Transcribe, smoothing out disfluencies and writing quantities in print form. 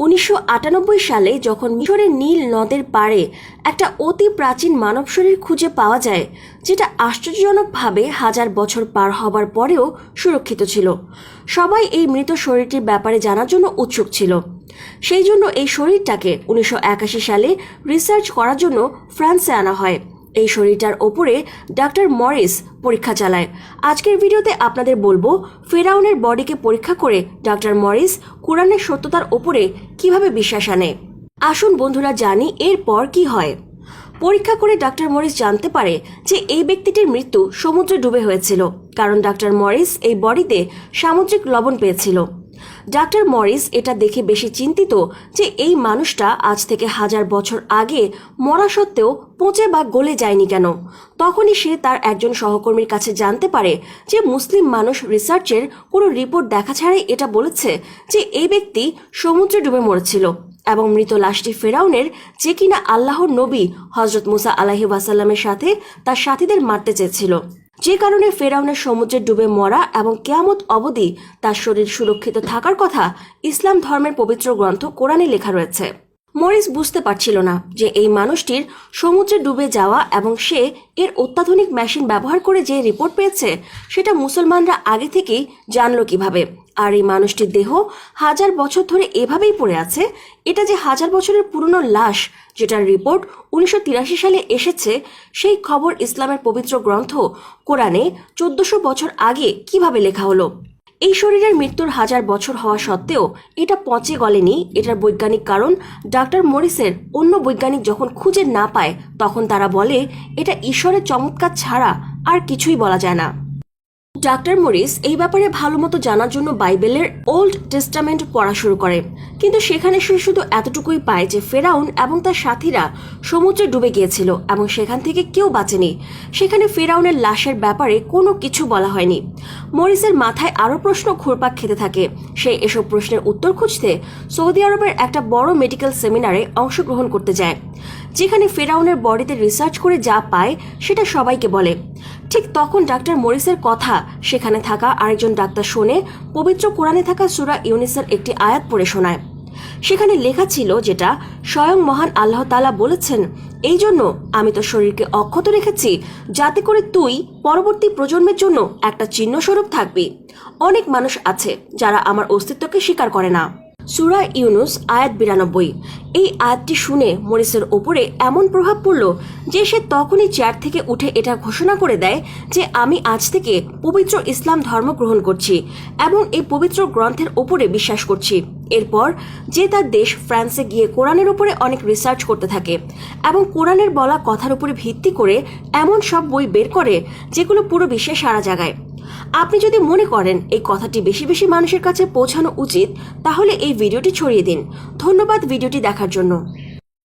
1998 সালে যখন মিশরের নীল নদের পাড়ে একটা অতি প্রাচীন মানব শরীর খুঁজে পাওয়া যায়, যেটা আশ্চর্যজনকভাবে হাজার বছর পার হবার পরেও সুরক্ষিত ছিল, সবাই এই মৃত শরীরটির ব্যাপারে জানার জন্য উৎসুক ছিল। সেই জন্য এই শরীরটাকে 1981 সালে রিসার্চ করার জন্য ফ্রান্সে আনা হয়। এই শরীরটার ওপরে ডাক্তার মরিস পরীক্ষা চালায়। আজকের ভিডিওতে আপনাদের বলবো ফেরাউনের বডিকে পরীক্ষা করে ডাক্তার মরিস কোরআনের সত্যতার ওপরে কিভাবে বিশ্বাস আনে। আসুন বন্ধুরা জানি এরপর কি হয়। পরীক্ষা করে ডাক্তার মরিস জানতে পারে যে এই ব্যক্তিটির মৃত্যু সমুদ্রে ডুবে হয়েছিল, কারণ ডাক্তার মরিস এই বডিতে সামুদ্রিক লবণ পেয়েছিল। ডাক্তার মরিস এটা দেখে বেশি চিন্তিত যে এই মানুষটা আজ থেকে হাজার বছর আগে মরা সত্ত্বেও পচে বা গলে যায়নি কেন। তখনই সে তার একজন সহকর্মীর কাছে জানতে পারে যে মুসলিম মানুষ রিসার্চের কোনো রিপোর্ট দেখা ছাড়াই এটা বলেছে যে এই ব্যক্তি সমুদ্রে ডুবে মরেছিল এবং মৃত লাশটি ফেরাউনের, যে কিনা আল্লাহর নবী হজরত মুসা আলাইহি ওয়াসাল্লামের সাথে তার সাথীদের মারতে চেয়েছিল, যে কারণে ফেরাউনের সমুদ্রে ডুবে মরা এবং কিয়ামত অবধি তার শরীর সুরক্ষিত থাকার কথা ইসলাম ধর্মের পবিত্র গ্রন্থ কোরআনে লেখা রয়েছে। মরিস বুঝতে পারছিল না যে এই মানুষটির সমুদ্রে ডুবে যাওয়া এবং সে এর অত্যাধুনিক মেশিন ব্যবহার করে যে রিপোর্ট পেয়েছে সেটা মুসলমানরা আগে থেকেই জানলো কিভাবে। আর এই মানুষটির দেহ হাজার বছর ধরে এভাবেই পড়ে আছে। এটা যে হাজার বছরের পুরনো লাশ, যেটার রিপোর্ট 1983 সালে এসেছে, সেই খবর ইসলামের পবিত্র গ্রন্থ কোরআনে 1400 বছর আগে কিভাবে লেখা হলো। এই শরীরের মৃত্যুর হাজার বছর হওয়া সত্ত্বেও এটা পচে গলেনি। এটার বৈজ্ঞানিক কারণ ডাক্তার মরিসের অন্য বৈজ্ঞানিক যখন খুঁজে না পায়, তখন তারা বলে এটা ঈশ্বরের চমৎকার ছাড়া আর কিছুই বলা যায় না। ডাক্তার মরিস এই ব্যাপারে ভালো মতো জানার জন্য বাইবেলের ওল্ড টেস্টামেন্ট পড়া শুরু করে, কিন্তু সেখানে সে শুধু এতটুকুই পায় যে ফেরাউন এবং তার সাথীরা সমুদ্রে ডুবে গিয়েছিল এবং সেখান থেকে কেউ বাঁচেনি। সেখানে ফেরাউনের লাশের ব্যাপারে কোনো কিছু বলা হয়নি। মরিসের মাথায় আরও প্রশ্ন ঘুরপাক খেতে থাকে। সে এসব প্রশ্নের উত্তর খুঁজতে সৌদি আরবের একটা বড় মেডিকেল সেমিনারে অংশগ্রহণ করতে যায়, যেখানে ফেরাউনের বডিতে রিসার্চ করে যা পায় সেটা সবাইকে বলে। ঠিক তখন ডাক্তার মরিসের কথা সেখানে থাকা আরেকজন ডাক্তার শোনে পবিত্র কোরআনে থাকা সূরা ইউনুসের একটি আয়াত পড়ে শোনায়। সেখানে লেখা ছিল, যেটা স্বয়ং মহান আল্লাহ তাআলা বলেছেন, এই জন্য আমি তোর শরীরকে অক্ষত রেখেছি যাতে করে তুই পরবর্তী প্রজন্মের জন্য একটা চিহ্ন স্বরূপ থাকবি। অনেক মানুষ আছে যারা আমার অস্তিত্বকে স্বীকার করে না। সূরা ইউনুস আয়াত 92। এই আয়াতটি শুনে মরিসের ওপরে এমন প্রভাব পড়ল যে সে তখনই চেয়ার থেকে উঠে এটা ঘোষণা করে দেয় যে আমি আজ থেকে পবিত্র ইসলাম ধর্ম গ্রহণ করছি এবং এই পবিত্র গ্রন্থের ওপরে বিশ্বাস করছি। এরপর যে তার দেশ ফ্রান্সে গিয়ে কোরআনের উপরে অনেক রিসার্চ করতে থাকে এবং কোরআনের বলা কথার উপরে ভিত্তি করে এমন সব বই বের করে যেগুলো পুরো বিশ্বে সারা জাগায়। আপনি যদি মনে করেন এই কথাটি বেশি বেশি মানুষের কাছে পৌঁছানো উচিত, তাহলে এই ভিডিওটি ছড়িয়ে দিন। ধন্যবাদ ভিডিওটি দেখার জন্য।